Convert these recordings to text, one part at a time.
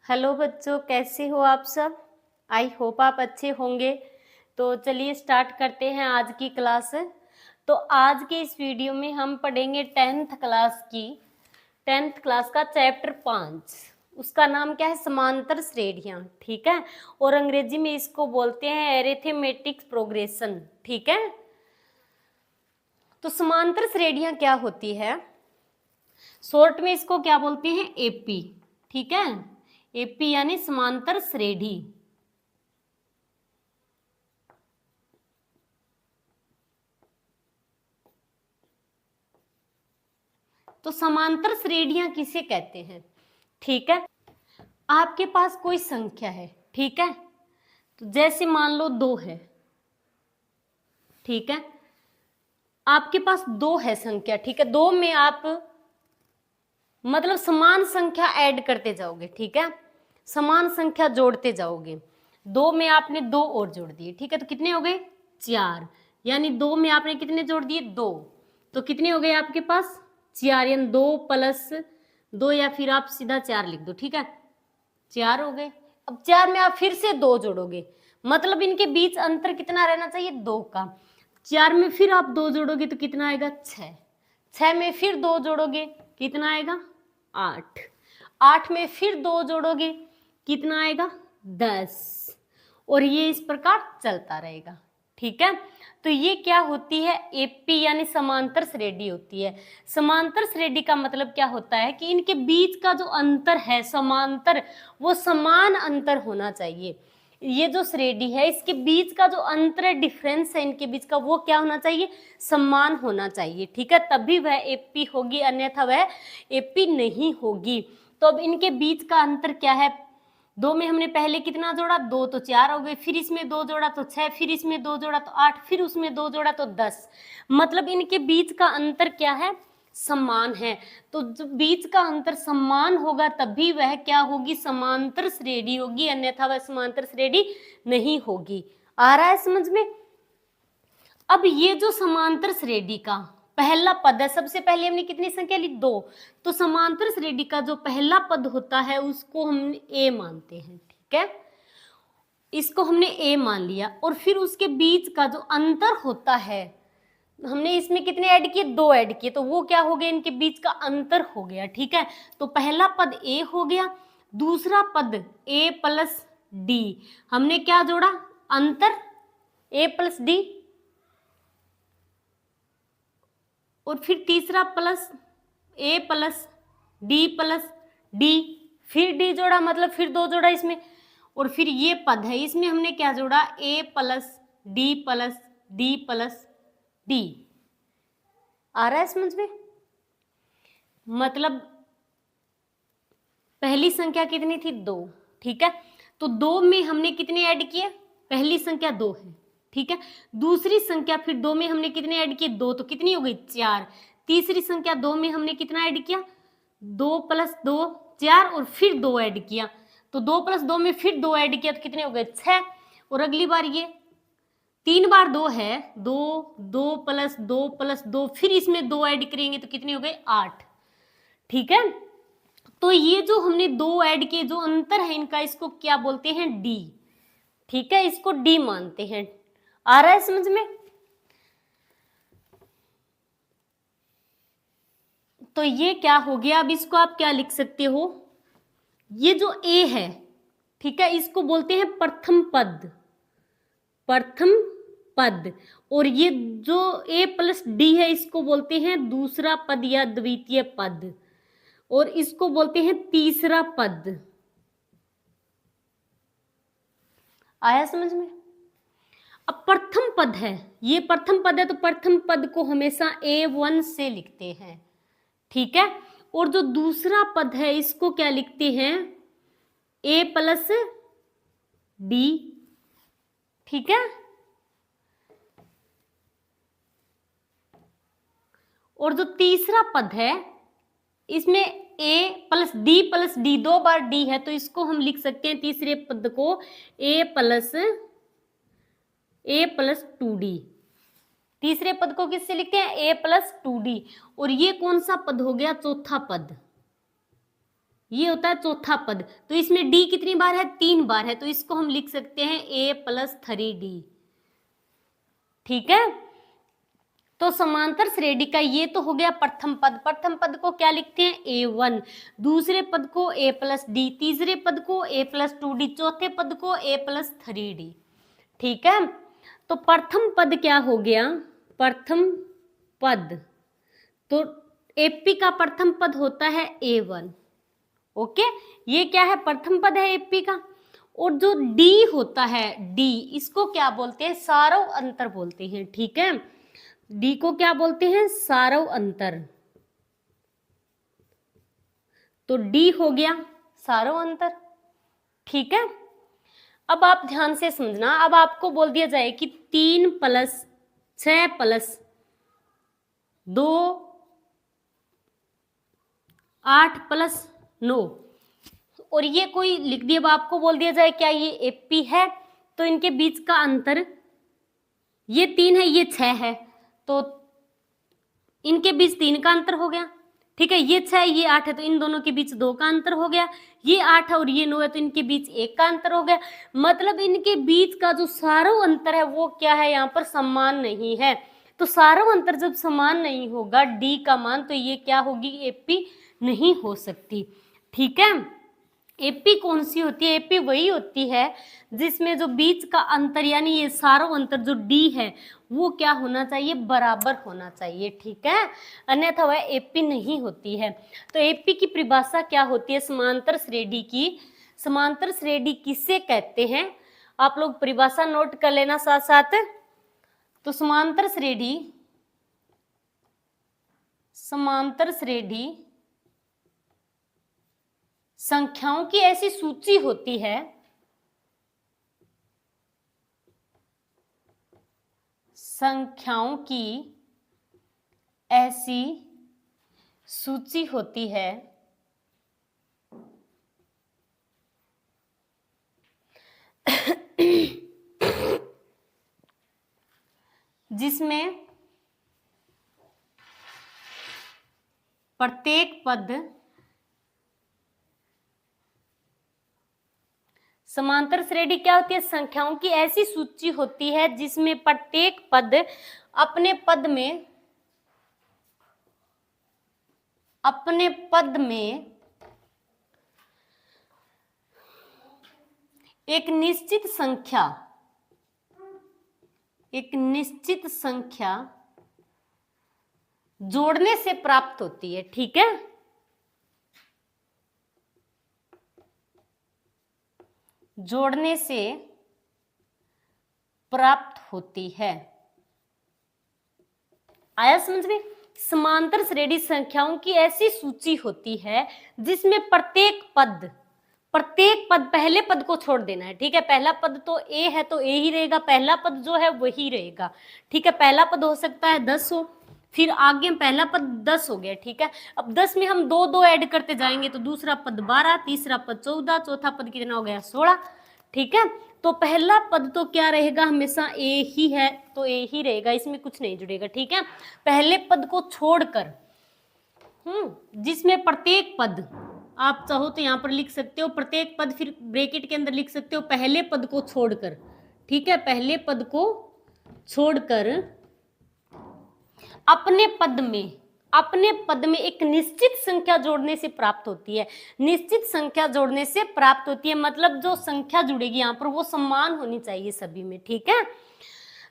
Hello बच्चों, कैसे हो आप सब। आई होप आप अच्छे होंगे। तो चलिए स्टार्ट करते हैं आज की क्लास। तो आज के इस वीडियो में हम पढ़ेंगे टेंथ क्लास का चैप्टर 5। उसका नाम क्या है? समांतर श्रेणियाँ। ठीक है, और अंग्रेजी में इसको बोलते हैं एरिथमेटिक प्रोग्रेशन। ठीक है, तो समांतर श्रेणियाँ क्या होती है? शॉर्ट में इसको क्या बोलते हैं? एपी। ठीक है, एपी यानी समांतर श्रेणी। तो समांतर श्रेणियां किसे कहते हैं? ठीक है, आपके पास कोई संख्या है। ठीक है, तो जैसे मान लो 2 है। ठीक है, आपके पास 2 है संख्या। ठीक है, 2 में आप मतलब समान संख्या ऐड करते जाओगे। ठीक है, समान संख्या जोड़ते जाओगे। 2 में आपने 2 और जोड़ दिए। ठीक है, तो कितने हो गए? 4। यानी 2 में आपने कितने जोड़ दिए? 2। तो कितने हो गए आपके पास? 4। यानी 2 प्लस 2, या फिर आप सीधा 4 लिख दो। ठीक है, 4 हो गए। अब 4 में आप फिर से 2 जोड़ोगे, मतलब इनके बीच अंतर कितना रहना चाहिए? 2 का। 4 में फिर आप 2 जोड़ोगे तो कितना आएगा? 6। 6 में फिर 2 जोड़ोगे, कितना आएगा? 8। 8 में फिर 2 जोड़ोगे, कितना आएगा? 10। और ये इस प्रकार चलता रहेगा। ठीक है, तो ये क्या होती है? एपी यानी समांतर श्रेणी होती है। समांतर श्रेणी का मतलब क्या होता है कि इनके बीच का जो अंतर है समांतर, वो समान अंतर होना चाहिए। ये जो श्रेणी है इसके बीच का जो अंतर है, डिफरेंस है इनके बीच का, वो क्या होना चाहिए? समान होना चाहिए। ठीक है, तभी वह एपी होगी, अन्यथा वह एपी नहीं होगी। तो अब इनके बीच का अंतर क्या है? 2 में हमने पहले कितना जोड़ा? 2, तो 4 हो गए। फिर इसमें 2 जोड़ा तो 6, फिर इसमें 2 जोड़ा तो 8, फिर उसमें 2 जोड़ा तो 10। मतलब इनके बीच का अंतर क्या है? समान है। तो जो बीच का अंतर समान होगा तभी वह क्या होगी? समांतर श्रेणी होगी, अन्यथा वह समांतर श्रेणी नहीं होगी। आ रहा है समझ में? अब ये जो समांतर श्रेणी का पहला पद है, सबसे पहले हमने कितनी संख्या ली? 2। तो समांतर श्रेणी का जो पहला पद होता है उसको हम ए मानते हैं। ठीक है, इसको हमने ए मान लिया। और फिर उसके बीच का जो अंतर होता है, हमने इसमें कितने ऐड किए? 2 ऐड किए, तो वो क्या हो गया? इनके बीच का अंतर हो गया। ठीक है, तो पहला पद ए हो गया। दूसरा पद ए प्लस डी, हमने क्या जोड़ा? अंतर ए प्लस डी। और फिर तीसरा प्लस ए प्लस डी प्लस डी, फिर डी जोड़ा, मतलब फिर 2 जोड़ा इसमें। और फिर ये पद है, इसमें हमने क्या जोड़ा? A plus D plus D plus D. आ रहा है समझ में? मतलब पहली संख्या कितनी थी? 2। ठीक है, तो 2 में हमने कितने ऐड किए? पहली संख्या 2 है। ठीक है, दूसरी संख्या फिर 2 में हमने कितने ऐड किए? 2, तो कितनी हो गई? 4। तीसरी संख्या 2 में हमने कितना ऐड किया? 2 प्लस 2 4, और फिर 2 ऐड किया, तो 2 प्लस 2 में फिर 2 ऐड किया तो कितने हो गए? 6। और अगली बार ये 3 बार 2 है, 2 2 प्लस 2 प्लस 2, फिर इसमें 2 ऐड करेंगे तो कितने हो गए? 8। ठीक है, तो ये जो हमने 2 ऐड किए, जो अंतर है इनका, इसको क्या बोलते हैं? डी। ठीक है, इसको डी मानते हैं। आ रहा है समझ में? तो ये क्या हो गया? अब इसको आप क्या लिख सकते हो? ये जो ए है, ठीक है, इसको बोलते हैं प्रथम पद। प्रथम पद। और ये जो ए प्लस डी है इसको बोलते हैं दूसरा पद या द्वितीय पद, और इसको बोलते हैं तीसरा पद। आया समझ में? अब प्रथम पद है, ये प्रथम पद है, तो प्रथम पद को हमेशा A1 से लिखते हैं। ठीक है, और जो दूसरा पद है इसको क्या लिखते हैं? A plus D. ठीक है, और जो तीसरा पद है इसमें प्लस डी 2 बार डी है, तो इसको हम लिख सकते हैं तीसरे पद को ए प्लस 2d। तीसरे पद को किससे लिखते हैं? a plus 2d। और ये कौन सा पद हो गया? चौथा पद। ये होता है चौथा पद। तो इसमें डी कितनी बार है? 3 बार है, तो इसको हम लिख सकते हैं a + 3d। ठीक है, तो समांतर श्रेणी का ये तो हो गया प्रथम पद। प्रथम पद को क्या लिखते हैं? a1, दूसरे पद को a + d, तीसरे पद को a + 2d, चौथे पद को a + 3d। ठीक है, तो प्रथम पद क्या हो गया? प्रथम पद, तो एपी का प्रथम पद होता है a1। ओके, ये क्या है? प्रथम पद है एपी का। और जो डी होता है, डी, इसको क्या बोलते हैं? सारव अंतर बोलते हैं। ठीक है, डी को क्या बोलते हैं? सारव अंतर। तो डी हो गया सारव अंतर। ठीक है, अब आप ध्यान से समझना। अब आपको बोल दिया जाए कि 3 + 6 + 2 8 + 9, और ये कोई लिख दिया। अब आपको बोल दिया जाए क्या ये एपी है? तो इनके बीच का अंतर, ये 3 है, ये 6 है, तो इनके बीच 3 का अंतर हो गया। ठीक है, ये 6 ये 8 है, तो इन दोनों के बीच 2 का अंतर हो गया। ये 8 है और ये 9 है, तो इनके बीच 1 का अंतर हो गया। मतलब इनके बीच का जो सारव अंतर है वो क्या है? यहाँ पर समान नहीं है। तो सारव अंतर जब समान नहीं होगा डी का मान, तो ये क्या होगी? एपी नहीं हो सकती। ठीक है, एपी कौन सी होती है? एपी वही होती है जिसमें जो बीच का अंतर यानी ये सारव अंतर जो डी है वो क्या होना चाहिए? बराबर होना चाहिए। ठीक है, अन्यथा वह एपी नहीं होती है। तो एपी की परिभाषा क्या होती है समांतर श्रेणी की? समांतर श्रेणी किसे कहते हैं? आप लोग परिभाषा नोट कर लेना साथ साथ। तो समांतर श्रेणी, समांतर श्रेणी संख्याओं की ऐसी सूची होती है, संख्याओं की ऐसी सूची होती है जिसमें प्रत्येक पद समांतर श्रेणी क्या होती है? संख्याओं की ऐसी सूची होती है जिसमें प्रत्येक पद अपने पद में एक निश्चित संख्या जोड़ने से प्राप्त होती है। ठीक है, जोड़ने से प्राप्त होती है। आया समझ में? समांतर श्रेणी संख्याओं की ऐसी सूची होती है जिसमें प्रत्येक पद पहले पद को छोड़ देना है। ठीक है, पहला पद तो ए है तो ए ही रहेगा, पहला पद जो है वही रहेगा। ठीक है, पहला पद हो सकता है 10 हो, फिर आगे पहला पद 10 हो गया। ठीक है, अब 10 में हम 2 ऐड करते जाएंगे तो दूसरा पद 12, तीसरा पद 14, चौथा पद कितना हो गया? 16। ठीक है, तो पहला पद तो क्या रहेगा? हमेशा ए ही है तो ए ही रहेगा, इसमें कुछ नहीं जुड़ेगा। ठीक है, पहले पद को छोड़कर जिसमें प्रत्येक पद, आप चाहो तो यहां पर लिख सकते हो प्रत्येक पद, फिर ब्रैकेट के अंदर लिख सकते हो पहले पद को छोड़कर। ठीक है, पहले पद को छोड़कर अपने पद में एक निश्चित संख्या जोड़ने से प्राप्त होती है। निश्चित संख्या जोड़ने से प्राप्त होती है मतलब जो संख्या जुड़ेगी यहाँ पर वो समान होनी चाहिए सभी में। ठीक है,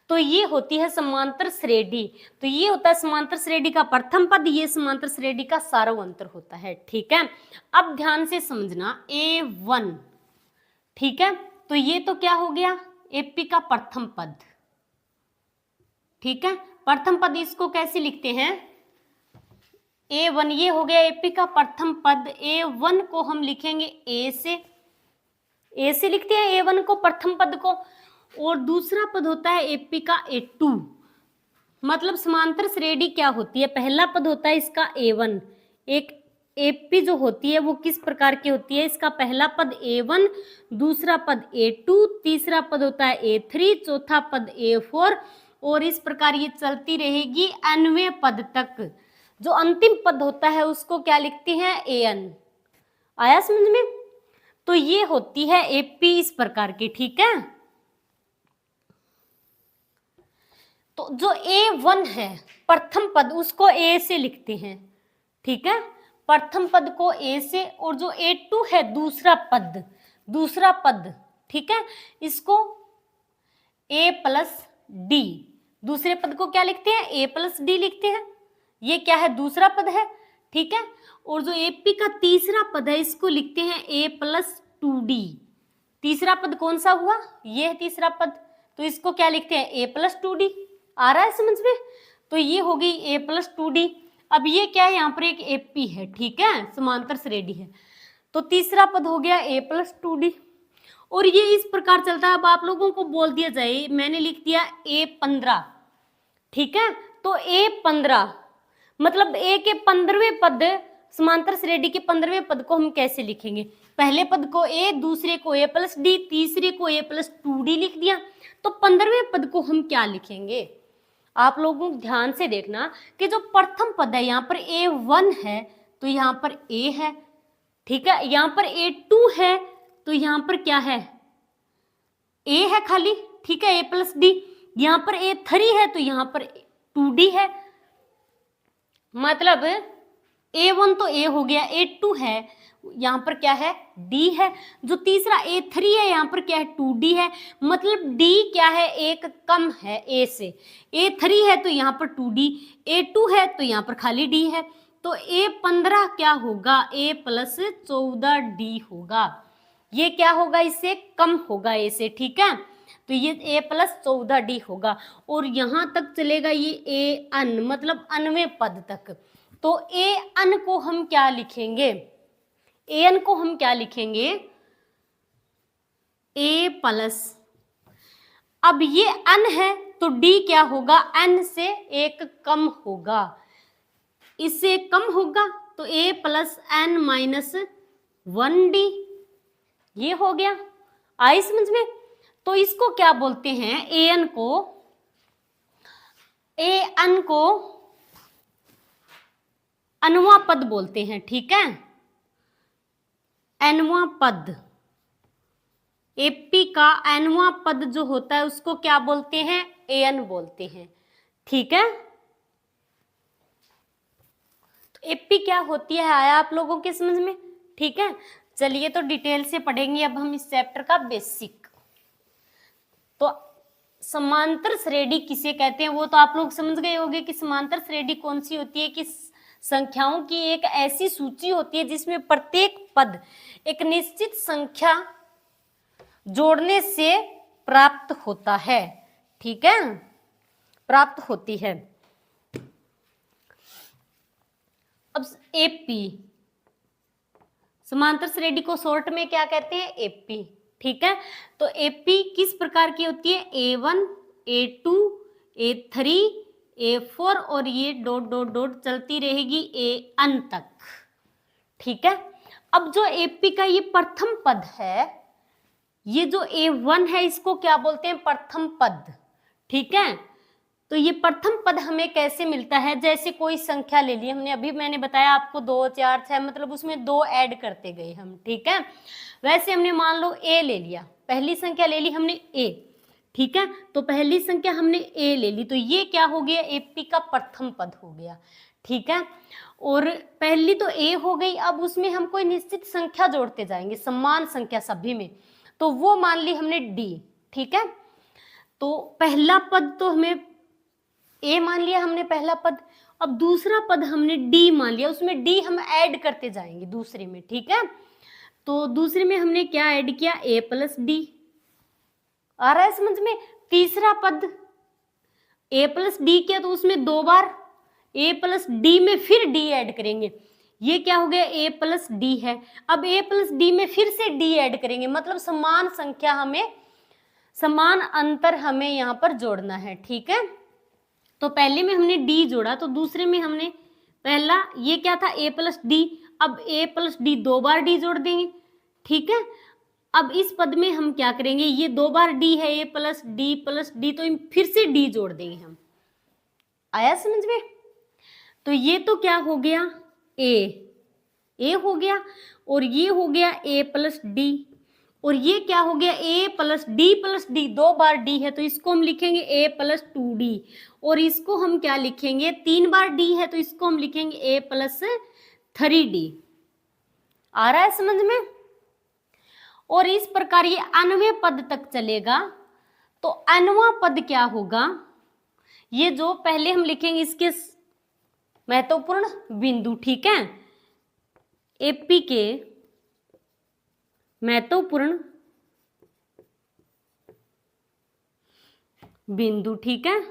तो ये होती है समांतर श्रेणी। तो ये होता है समांतर श्रेणी का प्रथम पद, ये समांतर श्रेणी का सारव अंतर होता है। ठीक है, अब ध्यान से समझना A1। ठीक है, तो ये तो क्या हो गया? एपी का प्रथम पद। ठीक है, प्रथम पद इसको कैसे लिखते हैं? A1, ये हो गया एपी का प्रथम पद। A1 को हम लिखेंगे ए से लिखते हैं A1 को, प्रथम पद को। और दूसरा पद होता है एपी का A2। मतलब समांतर श्रेणी क्या होती है? पहला पद होता है इसका A1, एक एपी जो होती है वो किस प्रकार की होती है? इसका पहला पद A1, दूसरा पद A2, तीसरा पद होता है A3, चौथा पद A4, और इस प्रकार ये चलती रहेगी nवें पद तक। जो अंतिम पद होता है उसको क्या लिखते हैं? AN। आया समझ में? तो ये होती है एपी इस प्रकार की, ठीक है। तो जो A1 है प्रथम पद, उसको A से लिखते हैं, ठीक है। प्रथम पद को A से, और जो A2 है दूसरा पद, ठीक है, इसको A प्लस डी, दूसरे पद को क्या लिखते हैं? A प्लस डी लिखते हैं। ये क्या है? दूसरा पद है, ठीक है। और जो एपी का तीसरा पद है इसको लिखते हैं A प्लस 2D। तीसरा पद कौन सा हुआ? ये है तीसरा पद, तो इसको क्या लिखते हैं? A plus 2D। आ रहा है समझ में? तो ये हो गई A प्लस 2D। अब ये क्या है? यहाँ पर एक एपी है, ठीक है, समांतर श्रेणी है, तो तीसरा पद हो गया A प्लस 2D। और ये इस प्रकार चलता है। अब आप लोगों को बोल दिया जाए, मैंने लिख दिया A15, ठीक है, तो A15 मतलब A के 15वें पद, समांतर श्रेणी के 15वें पद को हम कैसे लिखेंगे? पहले पद को A, दूसरे को A प्लस डी, तीसरे को A प्लस 2D लिख दिया, तो 15वें पद को हम क्या लिखेंगे? आप लोगों को ध्यान से देखना कि जो प्रथम पद है यहाँ पर A1 है, तो यहाँ पर A है, ठीक है, यहाँ पर A2 है, तो यहाँ पर क्या है? A है खाली, ठीक है, A प्लस डी। यहाँ पर A3 है, तो यहाँ पर 2D है, मतलब A1 तो A हो गया, A2 है, यहाँ पर क्या है? D है। जो तीसरा A3 है, यहाँ पर क्या है? 2D है, मतलब D क्या है? एक कम है A से। A3 है तो यहाँ पर 2D, A2 है तो यहाँ पर खाली D है, तो A15 क्या होगा? A प्लस 14D होगा। ये क्या होगा? इससे कम होगा A से, ठीक है, तो ये A प्लस 14D होगा। और यहां तक चलेगा ये A अन, मतलब अनवें पद तक। तो A अन को हम क्या लिखेंगे? A अन को हम क्या लिखेंगे? A प्लस, अब ये अन है तो D क्या होगा? N से एक कम होगा, इससे कम होगा, तो A plus N minus 1D, ये हो गया। आई समझ में? तो इसको क्या बोलते हैं? ए अन को अनवा पद बोलते हैं, ठीक है, एनवा पद। एपी का एनवा पद जो होता है उसको क्या बोलते हैं? एन बोलते हैं, ठीक है। तो एपी क्या होती है, आया आप लोगों के समझ में? ठीक है, चलिए तो डिटेल से पढ़ेंगे अब हम इस चैप्टर का बेसिक। तो समांतर श्रेणी किसे कहते हैं वो तो आप लोग समझ गए होंगे कि समांतर श्रेणी कौन सी होती है, कि संख्याओं की एक ऐसी सूची होती है जिसमें प्रत्येक पद एक निश्चित संख्या जोड़ने से प्राप्त होता है, ठीक है, प्राप्त होती है। अब एपी, समांतर श्रेणी को शॉर्ट में क्या कहते हैं? एपी, ठीक है। तो एपी किस प्रकार की होती है? A1, A2, A3, A4 और ये डॉट डॉट डॉट चलती रहेगी An तक, ठीक है। अब जो एपी का ये प्रथम पद है, ये जो A1 है इसको क्या बोलते हैं? प्रथम पद, ठीक है। तो ये प्रथम पद हमें कैसे मिलता है? जैसे कोई संख्या ले ली हमने, अभी मैंने बताया आपको 2, 4, 6, मतलब उसमें 2 ऐड करते गए हम, ठीक है। वैसे हमने मान लो A ले लिया, पहली संख्या ले ली हमने A, ठीक है, तो पहली संख्या हमने A ले ली, तो ये क्या हो गया? एपी का प्रथम पद हो गया, ठीक है। और पहली तो A हो गई, अब उसमें हम कोई निश्चित संख्या जोड़ते जाएंगे, समान संख्या सभी में, तो वो मान ली हमने D, ठीक है। तो पहला पद तो हमें A मान लिया हमने पहला पद, अब दूसरा पद हमने D मान लिया, उसमें D हम ऐड करते जाएंगे दूसरे में, ठीक है। तो दूसरे में हमने क्या ऐड किया? A प्लस डी, आ रहा है समझ में? तीसरा पद A प्लस डी किया तो उसमें 2 बार A प्लस डी में फिर D ऐड करेंगे, ये क्या हो गया? A प्लस डी है। अब A प्लस डी में फिर से D ऐड करेंगे, मतलब समान संख्या हमें, समान अंतर हमें यहाँ पर जोड़ना है, ठीक है। तो पहले में हमने D जोड़ा, तो दूसरे में हमने पहला ये क्या था? A प्लस डी, अब A plus D 2 bar D जोड़ देंगे, ठीक है। अब इस पद में हम क्या करेंगे? ये 2 बार D है, A प्लस डी, तो फिर से D जोड़ देंगे हम, आया समझ में? तो ये तो क्या हो गया? A, ए हो गया, और ये हो गया ए प्लस डी, और ये क्या हो गया ए प्लस डी, 2 बार डी है तो इसको हम लिखेंगे ए प्लस 2d, और इसको हम क्या लिखेंगे 3 बार डी है तो इसको हम लिखेंगे ए प्लस 3d। आ रहा है समझ में? और इस प्रकार ये अन्वय पद तक चलेगा। तो अन्वा पद क्या होगा, ये जो पहले हम लिखेंगे इसके महत्वपूर्ण बिंदु, ठीक है, एपी के महत्वपूर्ण बिंदु, ठीक है।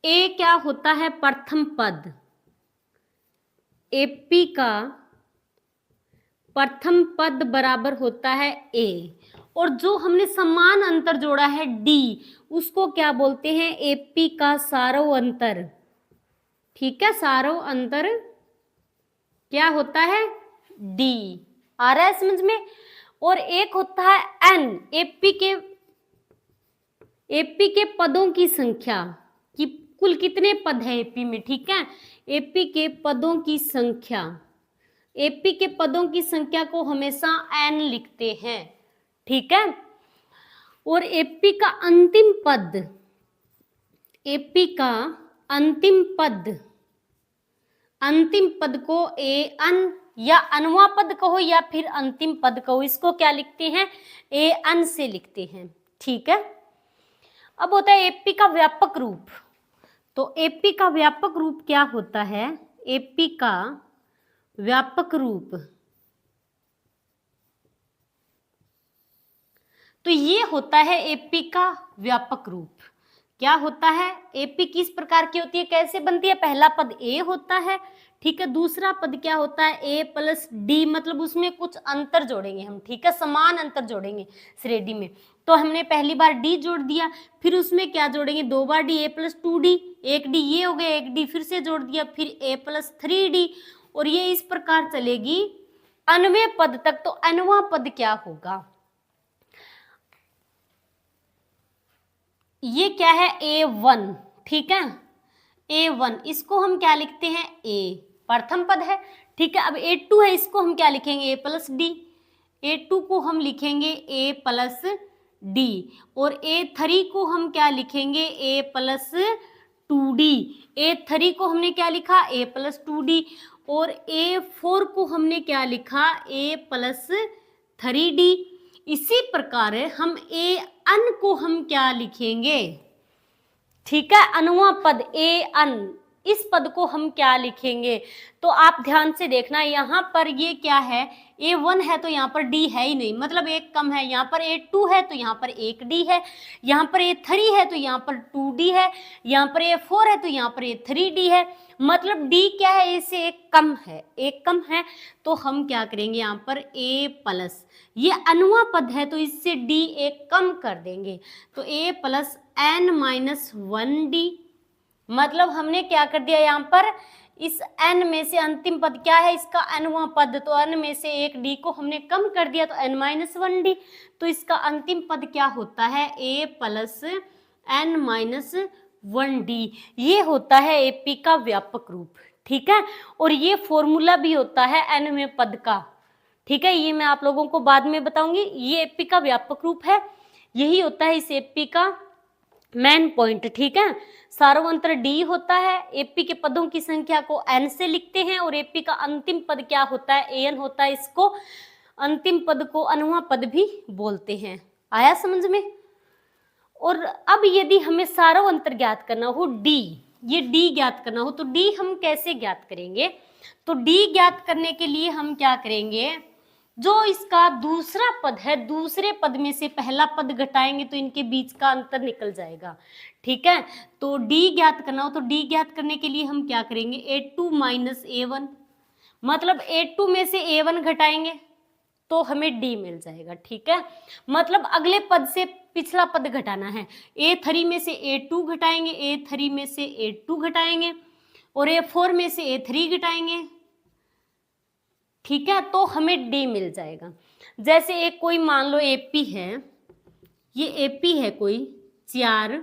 ए क्या होता है प्रथम पद, एपी का प्रथम पद बराबर होता है ए, और जो हमने समान अंतर जोड़ा है डी उसको क्या बोलते हैं एपी का सारव अंतर, ठीक है। सारव अंतर क्या होता है डी। आ रहा है समझ में? और एक होता है एन, एपी के पदों की संख्या कि कुल कितने पद है एपी में, ठीक है। एपी के पदों की संख्या, एपी के पदों की संख्या को हमेशा एन लिखते हैं, ठीक है। और एपी का अंतिम पद, एपी का अंतिम पद को ए अन या अनवा पद कहो या फिर अंतिम पद कहो, इसको क्या लिखते हैं ए अन से लिखते हैं, ठीक है। अब होता है एपी का व्यापक रूप। तो एपी का व्यापक रूप क्या होता है, एपी का व्यापक रूप, तो ये होता है एपी का व्यापक रूप। क्या होता है, एपी किस प्रकार की होती है, कैसे बनती है, पहला पद ए होता है, ठीक है। दूसरा पद क्या होता है ए प्लस डी, मतलब उसमें कुछ अंतर जोड़ेंगे हम, ठीक है, समान अंतर जोड़ेंगे श्रेणी में। तो हमने पहली बार डी जोड़ दिया, फिर उसमें क्या जोड़ेंगे 2 बार डी, ए प्लस 2d, एक डी ये हो गया, एक डी फिर से जोड़ दिया, फिर ए प्लस 3d, और ये इस प्रकार चलेगी अन्वय पद तक। तो अन्वा पद क्या होगा, ये क्या है A1, ठीक है, A1 इसको हम क्या लिखते हैं ए, प्रथम पद है, ठीक है। अब A2 है, इसको हम क्या लिखेंगे A प्लस डी, A2 को हम लिखेंगे A प्लस डी, और A3 को हम क्या लिखेंगे A प्लस 2d, A3 को हमने क्या लिखा A प्लस 2d, और A4 को हमने क्या लिखा A प्लस 3d। इसी प्रकार हम ए अन को हम क्या लिखेंगे, ठीक है, अनुवा पद ए अन, इस पद को हम क्या लिखेंगे। तो आप ध्यान से देखना, यहाँ पर ये क्या है A1 है तो यहाँ पर D है ही नहीं, मतलब एक कम है, यहाँ पर A2 है तो यहाँ पर एक D है, यहाँ पर A3 है तो यहाँ पर 2D है, यहाँ पर A4 है तो यहाँ पर A3D है, मतलब D क्या है इससे एक कम है, एक कम है। तो हम क्या करेंगे यहाँ पर A प्लस, ये अनुवा पद है तो इससे D एक कम कर देंगे, तो A plus N minus 1D, मतलब हमने क्या कर दिया यहाँ पर इस n में से अंतिम पद क्या है इसका nवां पद, तो n में से एक d को हमने कम कर दिया तो n माइनस 1d, तो इसका अंतिम पद क्या होता है a plus n minus 1d। ये होता है एपी का व्यापक रूप, ठीक है। और ये फॉर्मूला भी होता है nवें पद का, ठीक है, ये मैं आप लोगों को बाद में बताऊंगी। ये एपी का व्यापक रूप है, यही होता है इस एपी का मेन पॉइंट, ठीक है। सार्वंतर डी होता है, एपी के पदों की संख्या को एन से लिखते हैं, और एपी का अंतिम पद क्या होता है एन होता है, इसको अंतिम पद को अनुवा पद भी बोलते हैं। आया समझ में? और अब यदि हमें सार्वंतर ज्ञात करना हो डी, ये डी ज्ञात करना हो तो डी हम कैसे ज्ञात करेंगे, तो डी ज्ञात करने के लिए हम क्या करेंगे, जो इसका दूसरा पद है दूसरे पद में से पहला पद घटाएंगे तो इनके बीच का अंतर निकल जाएगा, ठीक है। तो d ज्ञात करना हो तो d ज्ञात करने के लिए हम क्या करेंगे a2 माइनस a1, मतलब a2 में से a1 घटाएंगे तो हमें d मिल जाएगा, ठीक है। मतलब अगले पद से पिछला पद घटाना है, a3 में से a2 घटाएंगे, a3 में से a2 घटाएंगे, और a4 में से a3 घटाएंगे, ठीक है, तो हमें d मिल जाएगा। जैसे एक कोई मान लो एपी है, ये एपी है कोई 4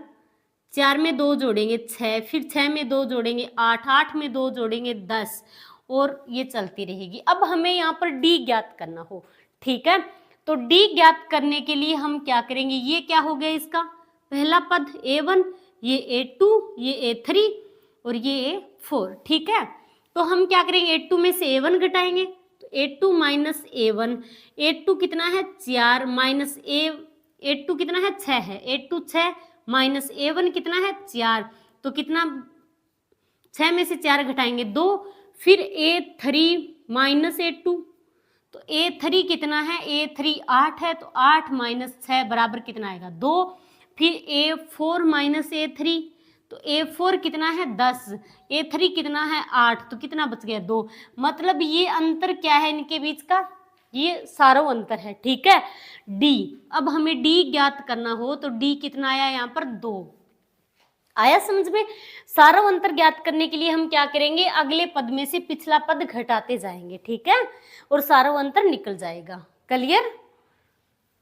4 में 2 जोड़ेंगे 6, फिर 6 में 2 जोड़ेंगे 8, 8 में 2 जोड़ेंगे 10, और ये चलती रहेगी। अब हमें यहाँ पर डी ज्ञात करना हो, ठीक है। तो डी ज्ञात करने के लिए हम क्या करेंगे, ये क्या हो गया इसका पहला पद a1, ये a2, ये a3 और ये a4, ठीक है। तो हम क्या करेंगे, a2 में से a1 घटाएंगे, तो a2 माइनस a1, a2 कितना है 4 माइनस a2 कितना है 6 है, a2 6 माइनस a1 कितना है 4, तो कितना 6 में से 4 घटाएंगे 2, फिर a3 माइनस a2, तो a3 कितना है, a3 8 है, तो 8 माइनस 6 बराबर कितना आएगा 2, फिर a4 माइनस a3, तो a4 कितना है 10, a3 कितना है 8, तो कितना बच गया 2। मतलब ये अंतर क्या है इनके बीच का, ये सारा अंतर है, ठीक है। d, अब हमें d ज्ञात करना हो तो d कितना आया यहाँ पर 2 आया समझ में। सारा अंतर ज्ञात करने के लिए हम क्या करेंगे, अगले पद में से पिछला पद घटाते जाएंगे, ठीक है, और सारा अंतर निकल जाएगा। क्लियर।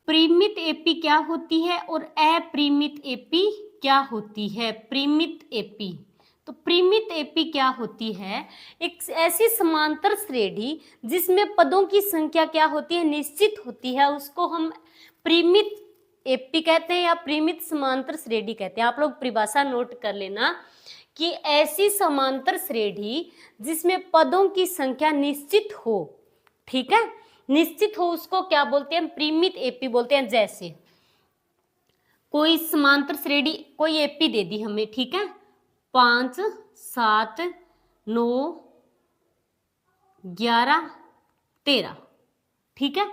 परिमित एपी क्या होती है और अपरिमित एपी क्या होती है। परिमित एपी, तो परिमित एपी क्या होती है, एक ऐसी समांतर श्रेणी जिसमें पदों की संख्या क्या होती है, निश्चित होती है, उसको हम परिमित एपी कहते हैं या परिमित समांतर श्रेणी कहते हैं। आप लोग परिभाषा नोट कर लेना कि ऐसी समांतर श्रेणी जिसमें पदों की संख्या निश्चित हो, ठीक है, निश्चित हो, उसको क्या बोलते हैं, परिमित एपी बोलते हैं। जैसे कोई समांतर श्रेणी, कोई एपी दे दी हमें, ठीक है, 5 7 9 11 13, ठीक है,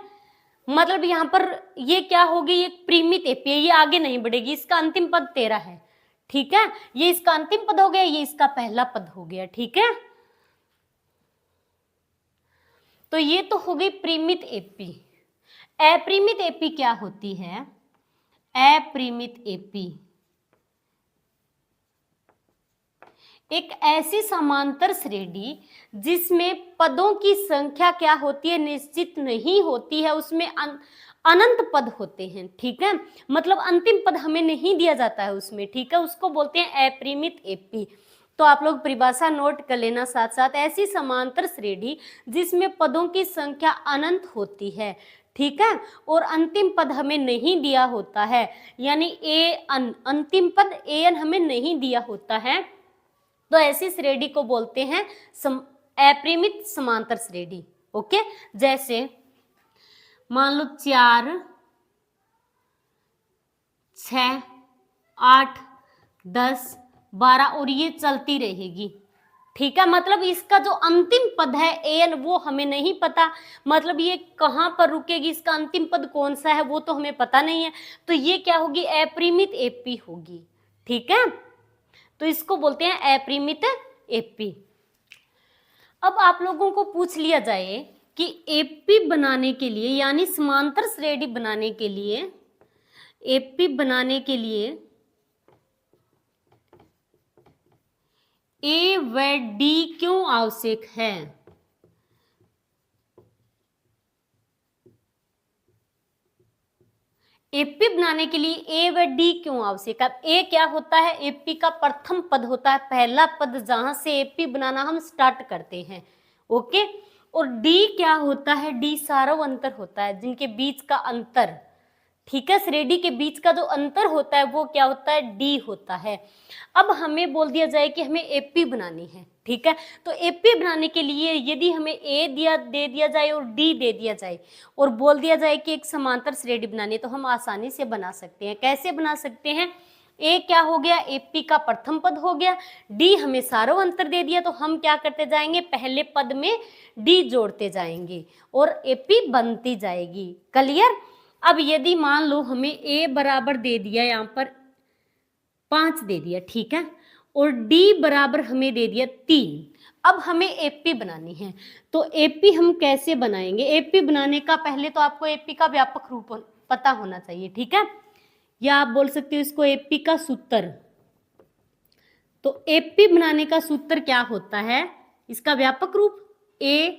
मतलब यहां पर ये क्या होगी, ये परिमित एपी है, ये आगे नहीं बढ़ेगी, इसका अंतिम पद 13 है, ठीक है, ये इसका अंतिम पद हो गया, ये इसका पहला पद हो गया, ठीक है। तो ये तो हो गई परिमित एपी। अपरिमित एपी क्या होती है, अपरिमित एपी एक ऐसी समांतर श्रेणी जिसमें पदों की संख्या क्या होती है, निश्चित नहीं होती है, उसमें अनंत पद होते हैं, ठीक है, मतलब अंतिम पद हमें नहीं दिया जाता है उसमें, ठीक है, उसको बोलते हैं अपरिमित एपी। तो आप लोग परिभाषा नोट कर लेना साथ साथ, ऐसी समांतर श्रेणी जिसमें पदों की संख्या अनंत होती है, ठीक है, और अंतिम पद हमें नहीं दिया होता है, यानी अंतिम पद an हमें नहीं दिया होता है, तो ऐसी श्रेणी को बोलते हैं अपरिमित समांतर श्रेणी। ओके, जैसे मान लो 4 6 8 10 12 और ये चलती रहेगी, ठीक है, मतलब इसका जो अंतिम पद है an वो हमें नहीं पता, मतलब ये कहाँ पर रुकेगी, इसका अंतिम पद कौन सा है वो तो हमें पता नहीं है, तो ये क्या होगी, अपरिमित एपी होगी, ठीक है, तो इसको बोलते हैं अपरिमित एपी। अब आप लोगों को पूछ लिया जाए कि एपी बनाने के लिए, यानी समांतर श्रेणी बनाने के लिए, एपी बनाने के लिए ए व डी क्यों आवश्यक है। एपी बनाने के लिए ए व डी क्यों आवश्यक है। ए क्या होता है, एपी का प्रथम पद होता है, पहला पद जहां से एपी बनाना हम स्टार्ट करते हैं, ओके, और डी क्या होता है, डी सारा अंतर होता है, जिनके बीच का अंतर, ठीक है, श्रेणी के बीच का जो अंतर होता है वो क्या होता है, डी होता है। अब हमें बोल दिया जाए कि हमें एपी बनानी है, ठीक है, तो एपी बनाने के लिए यदि हमें ए दे दिया जाए और डी दे दिया जाए और बोल दिया जाए कि एक समांतर श्रेणी बनानी है, तो हम आसानी से बना सकते हैं। कैसे बना सकते हैं, ए क्या हो गया, एपी का प्रथम पद हो गया, डी हमें सारा अंतर दे दिया, तो हम क्या करते जाएंगे, पहले पद में डी जोड़ते जाएंगे और एपी बनती जाएगी। क्लियर। अब यदि मान लो हमें ए बराबर दे दिया, यहाँ पर 5 दे दिया, ठीक है, और डी बराबर हमें दे दिया 3, अब हमें एपी बनानी है, तो एपी हम कैसे बनाएंगे। एपी बनाने का पहले तो आपको एपी का व्यापक रूप पता होना चाहिए, ठीक है, या आप बोल सकते हो इसको एपी का सूत्र। तो एपी बनाने का सूत्र क्या होता है, इसका व्यापक रूप, ए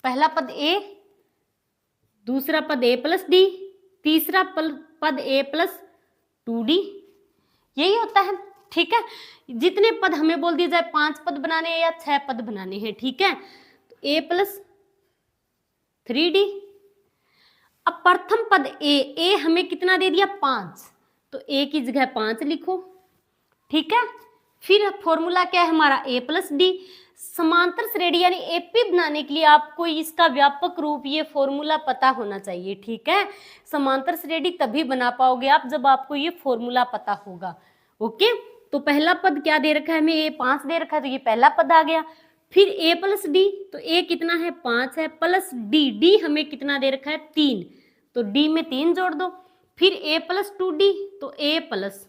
पहला पद ए, दूसरा पद ए प्लस डी, तीसरा पद ए प्लस 2d, यही होता है, ठीक है। जितने पद हमें बोल दिया जाए 5 पद बनाने हैं या 6 पद बनाने हैं, ठीक है, तो a प्लस 3d। अब प्रथम पद a हमें कितना दे दिया 5, तो a की जगह 5 लिखो, ठीक है। फिर फॉर्मूला क्या है हमारा a प्लस डी। समांतर श्रेणी यानी एपी बनाने के लिए आपको इसका व्यापक रूप ये फॉर्मूला पता होना चाहिए, ठीक है। समांतर श्रेणी तभी बना पाओगे आप जब आपको ये फॉर्मूला पता होगा, ओके। तो पहला पद क्या दे रखा है हमें, a 5 दे रखा है, तो ये पहला पद आ गया। फिर a प्लस डी, तो a कितना है 5 है, प्लस डी हमें कितना दे रखा है 3, तो d में 3 जोड़ दो। फिर a प्लस 2d, तो a plus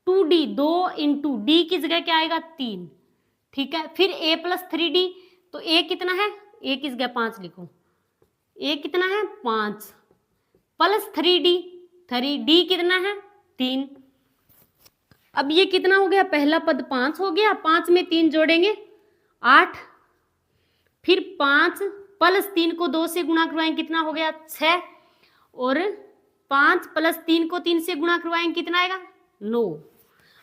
2d, 2 into D की जगह क्या आएगा 3, ठीक है। फिर a प्लस 3d, तो a कितना है, a की जगह 5 लिखो, a कितना है 5 प्लस 3d, 3d कितना है 3। अब ये कितना हो गया, पहला पद 5 हो गया, 5 में 3 जोड़ेंगे 8, फिर 5 प्लस 3 को 2 से गुणा करवाएंगे कितना हो गया 6, और 5 प्लस 3 को 3 से गुणा करवाएंगे कितना आएगा 9।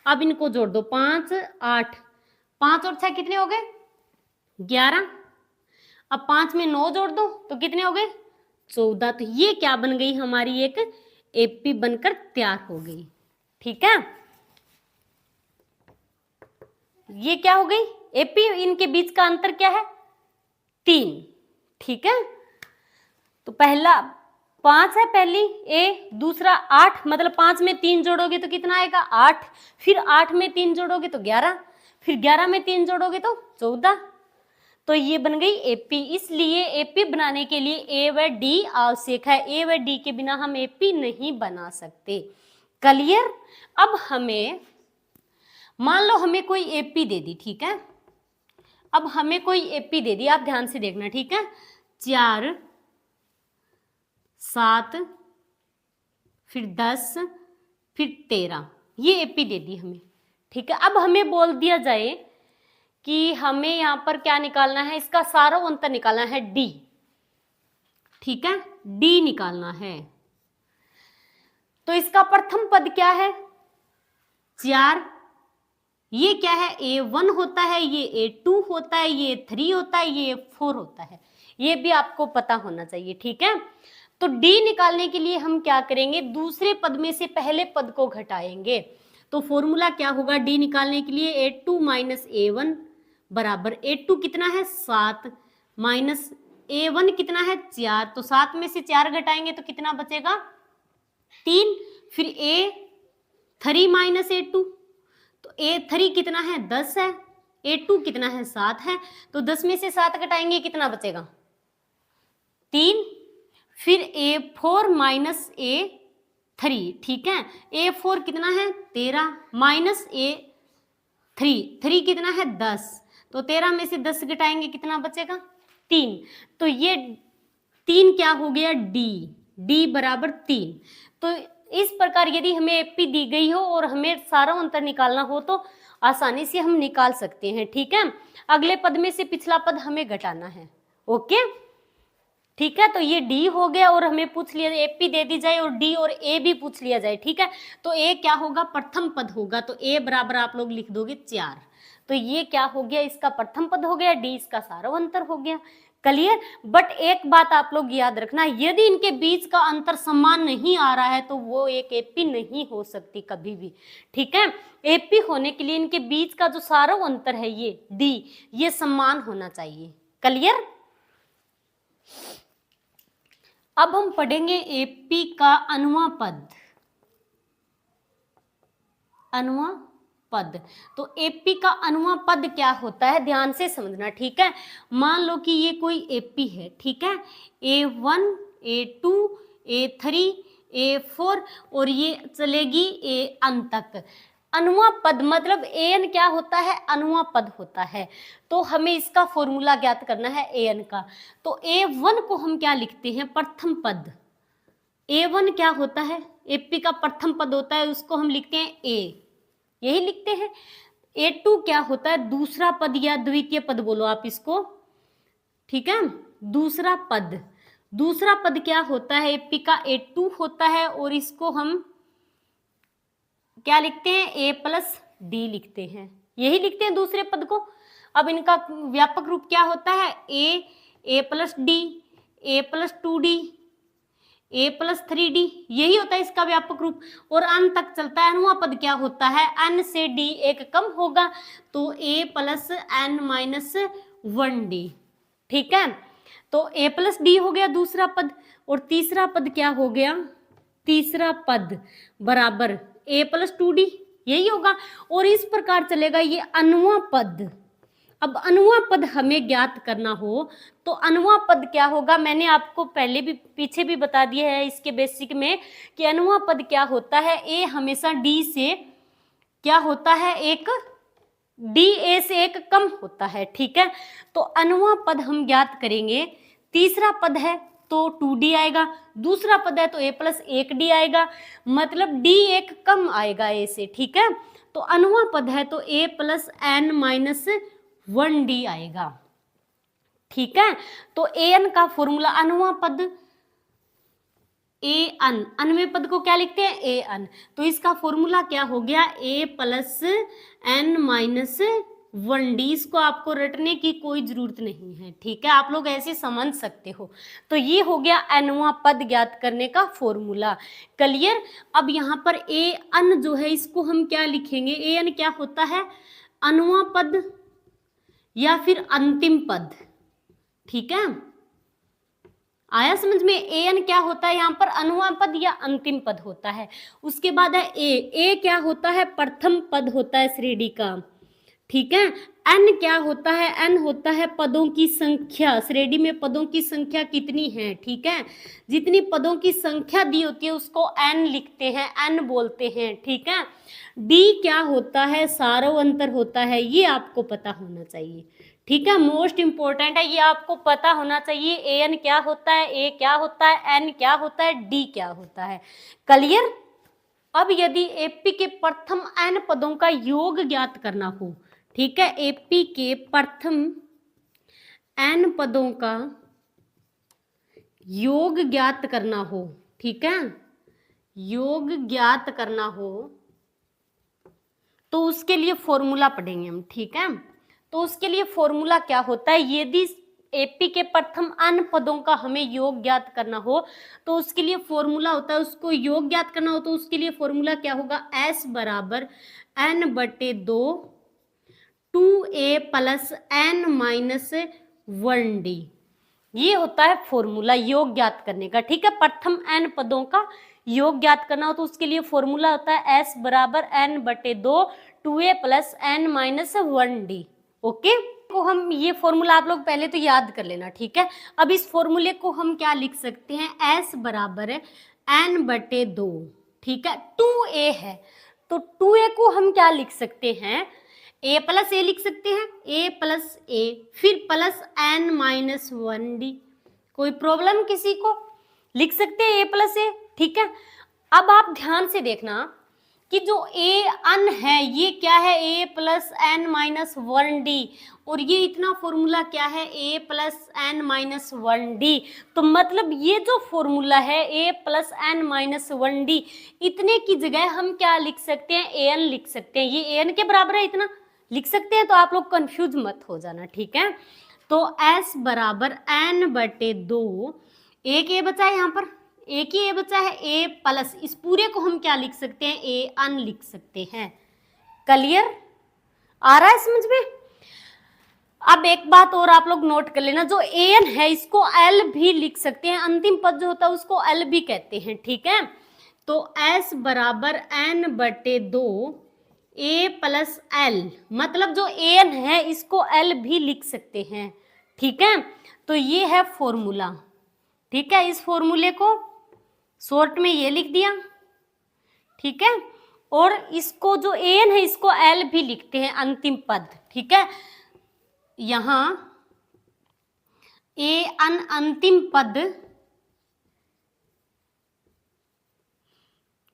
अब इनको जोड़ दो, 5 8, 5 और 6 कितने हो गए 11। अब 5 में 9 जोड़ दो तो कितने हो गए 14। तो ये क्या बन गई हमारी, एक एपी बनकर तैयार हो गई, ठीक है। ये क्या हो गई एपी, इनके बीच का अंतर क्या है 3, ठीक है। तो पहला 5 है पहली ए, दूसरा 8, मतलब 5 में 3 जोड़ोगे तो कितना आएगा 8, फिर 8 में 3 जोड़ोगे तो 11, फिर 11 में 3 जोड़ोगे तो 14। तो ये बन गई एपी। इसलिए एपी बनाने के लिए ए व डी आवश्यक है, ए व डी के बिना हम एपी नहीं बना सकते। क्लियर। अब हमें मान लो हमें कोई एपी दे दी, ठीक है। अब हमें कोई एपी दे दी, आप ध्यान से देखना, ठीक है। 4 7 फिर 10 फिर 13, ये एपी दे दी हमें, ठीक है। अब हमें बोल दिया जाए कि हमें यहाँ पर क्या निकालना है, इसका सारों अंतर निकालना है डी, ठीक है, डी निकालना है। तो इसका प्रथम पद क्या है 4, ये क्या है A1 होता है, ये A2 होता है, ये 3 होता है, ये 4 होता है, ये भी आपको पता होना चाहिए, ठीक है। तो D निकालने के लिए हम क्या करेंगे, दूसरे पद में से पहले पद को घटाएंगे। तो फॉर्मूला क्या होगा D निकालने के लिए, A2 माइनस A1 बराबर, A2 कितना है 7 माइनस A1 कितना है 4, तो 7 में से 4 घटाएंगे तो कितना बचेगा 3, फिर A3 माइनस A2, तो A3 कितना है 10 है, A2 कितना है 7 है, तो 10 में से 7 घटाएंगे कितना बचेगा 3, फिर A4 माइनस A3, ठीक है। A4 कितना है 13 माइनस A3, 3 कितना है 10, तो 13 में से 10 घटाएंगे कितना बचेगा 3, तो ये 3 क्या हो गया D बराबर 3। तो इस प्रकार यदि हमें एपी दी गई हो और हमें सारा अंतर निकालना हो तो आसानी से हम निकाल सकते हैं, ठीक है। अगले पद में से पिछला पद हमें घटाना है, ओके, ठीक है। तो ये डी हो गया और हमें पूछ लिया एपी दे दी जाए और डी और ए भी पूछ लिया जाए, ठीक है। तो ए क्या होगा प्रथम पद होगा, तो ए बराबर आप लोग लिख दोगे 4, तो ये क्या हो गया इसका प्रथम पद हो गया, डी इसका सारा अंतर हो गया। क्लियर। बट एक बात आप लोग याद रखना, यदि इनके बीच का अंतर समान नहीं आ रहा है तो वो एक एपी नहीं हो सकती कभी भी, ठीक है। एपी होने के लिए इनके बीच का जो सारा अंतर है ये डी, ये समान होना चाहिए। क्लियर। अब हम पढ़ेंगे एपी का अनुआ पद। अनुआ पद, तो एपी का अनुआ पद क्या होता है ध्यान से समझना, ठीक है। मान लो कि ये कोई एपी है, ठीक है, A1 A2 A3 A4 और ये चलेगी AN तक। अनुआ पद मतलब AN क्या होता है, अनुआ पद होता है। तो हमें इसका फॉर्मूला ज्ञात करना है AN का। तो A1 को हम क्या लिखते हैं, प्रथम पद। A1 क्या होता है, एपी का प्रथम पद होता है, उसको हम लिखते हैं A, यही लिखते हैं। A2 क्या होता है, दूसरा पद या द्वितीय पद बोलो आप इसको, ठीक है, दूसरा पद। दूसरा पद क्या होता है एपी का, A2 होता है और इसको हम क्या लिखते हैं, ए प्लस डी लिखते हैं, यही लिखते हैं दूसरे पद को। अब इनका व्यापक रूप क्या होता है, ए प्लस डी, ए प्लस 2d, ए प्लस 3d, यही होता है इसका व्यापक रूप। और अन तक चलता है। अनुआ पद क्या होता है, n से d एक कम होगा, तो a plus n minus 1d। ठीक है, तो a प्लस डी हो गया दूसरा पद। और तीसरा पद क्या हो गया, तीसरा पद बराबर a प्लस 2d, यही होगा। और इस प्रकार चलेगा ये अनुआ पद। अब अनुआ पद हमें ज्ञात करना हो तो अनुआ पद क्या होगा, मैंने आपको पहले भी पीछे भी बता दिया है इसके बेसिक में कि अनुआ पद क्या होता है, ए हमेशा डी से क्या होता है, एक डी ए से एक कम होता है। ठीक है, तो अनुआ पद हम ज्ञात करेंगे। तीसरा पद है तो 2d आएगा, दूसरा पद है तो a प्लस 1d आएगा, मतलब d एक कम आएगा a से। ठीक है, तो अनुआ पद है तो a plus n minus 1d आएगा। ठीक है, तो an का फॉर्मूला, अनुआ पद ए अन, अनवे पद को क्या लिखते हैं, ए अन, तो इसका फॉर्मूला क्या हो गया, a plus n minus 1d। इसको आपको रटने की कोई जरूरत नहीं है। ठीक है, आप लोग ऐसे समझ सकते हो। तो ये हो गया अनुआ पद ज्ञात करने का फॉर्मूला। क्लियर। अब यहाँ पर ए अन जो है इसको हम क्या लिखेंगे, ए अन क्या होता है, अनुआ पद या फिर अंतिम पद। ठीक है, आया समझ में, ए एन क्या होता है यहाँ पर, अनुआ पद या अंतिम पद होता है। उसके बाद है ए क्या होता है, प्रथम पद होता है श्रेणी का। ठीक है, एन क्या होता है, एन होता है पदों की संख्या, श्रेणी में पदों की संख्या कितनी है। ठीक है, जितनी पदों की संख्या दी होती है उसको एन लिखते हैं, एन बोलते हैं। ठीक है, डी क्या होता है, सारों अंतर होता है, ये आपको पता होना चाहिए। ठीक है, मोस्ट इंपॉर्टेंट है, ये आपको पता होना चाहिए। ए एन क्या होता है, ए क्या होता है, एन क्या होता है, डी क्या होता है। क्लियर। अब यदि एपी के प्रथम एन पदों का योग ज्ञात करना हो, ठीक है, एपी के प्रथम एन पदों का योग ज्ञात करना हो, ठीक है, योग ज्ञात करना हो तो उसके लिए फॉर्मूला पढ़ेंगे हम। ठीक है, तो उसके लिए फॉर्मूला क्या होता है, यदि एपी के प्रथम एन पदों का हमें योग ज्ञात करना हो तो उसके लिए फॉर्मूला होता है, उसको योग ज्ञात करना हो तो उसके लिए फॉर्मूला क्या होगा, एस बराबर एन बटे 2 2a plus N minus 1d, ये होता है फॉर्मूला योग ज्ञात करने का। ठीक है, प्रथम एन पदों का योग ज्ञात करना हो तो उसके लिए फॉर्मूला होता है एस बराबर एन बटे 2 2a plus N minus 1d। Okay, को हम ये फॉर्मूला आप लोग पहले तो याद कर लेना। ठीक है, अब इस फॉर्मूले को हम क्या लिख सकते हैं, एस बराबर एन बटे 2। ठीक है, 2a है तो 2a को हम क्या लिख सकते हैं, a प्लस ए लिख सकते हैं, a प्लस ए फिर प्लस एन माइनस 1d। कोई प्रॉब्लम किसी को, लिख सकते हैं a प्लस ए। ठीक है, अब आप ध्यान से देखना कि जो ए अन है ये क्या है, a plus N minus 1d, और ये इतना फॉर्मूला क्या है, a plus N minus 1d। तो मतलब ये जो फॉर्मूला है a plus N minus 1d, इतने की जगह हम क्या लिख सकते हैं, ए एन लिख सकते हैं। ये ए एन के बराबर है, इतना लिख सकते हैं, तो आप लोग कंफ्यूज मत हो जाना। ठीक है, तो s बराबर एन बटे 2, एक ए बचा है यहाँ पर, एक ही ए बचा है, ए प्लस, इस पूरे को हम क्या लिख सकते हैं, ए अन लिख सकते हैं। क्लियर, आ रहा है समझ में। अब एक बात और आप लोग नोट कर लेना, जो ए एन है इसको एल भी लिख सकते हैं, अंतिम पद जो होता है उसको एल भी कहते हैं। ठीक है, तो s बराबर एन बटे 2 ए प्लस एल, मतलब जो ए एन है इसको एल भी लिख सकते हैं। ठीक है, तो ये है फॉर्मूला। ठीक है, इस फॉर्मूले को शॉर्ट में ये लिख दिया। ठीक है, और इसको जो ए एन है इसको एल भी लिखते हैं, अंतिम पद। ठीक है, यहां ए अन अंतिम पद,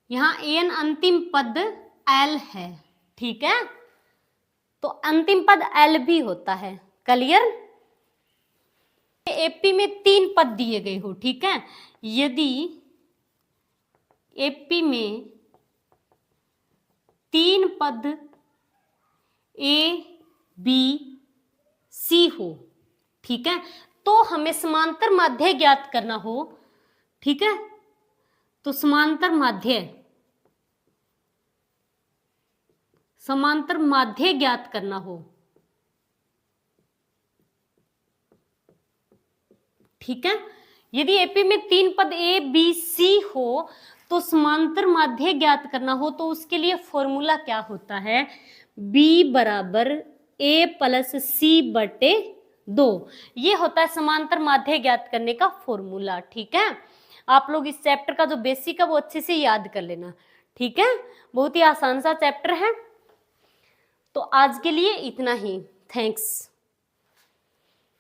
यहां ए एन अंतिम पद एल है। ठीक है, तो अंतिम पद एल भी होता है। क्लियर। एपी में 3 पद दिए गए हो, ठीक है, यदि एपी में 3 पद ए बी सी हो, ठीक है, तो हमें समांतर माध्य ज्ञात करना हो, ठीक है, तो समांतर माध्य ज्ञात करना हो, ठीक है। यदि एपी में 3 पद ए बी सी हो तो समांतर माध्य ज्ञात करना हो तो उसके लिए फॉर्मूला क्या होता है, बी बराबर ए प्लस सी बटे 2, ये होता है समांतर माध्य ज्ञात करने का फॉर्मूला, ठीक है। आप लोग इस चैप्टर का जो बेसिक है वो अच्छे से याद कर लेना, ठीक है, बहुत ही आसान सा चैप्टर है। तो आज के लिए इतना ही, थैंक्स।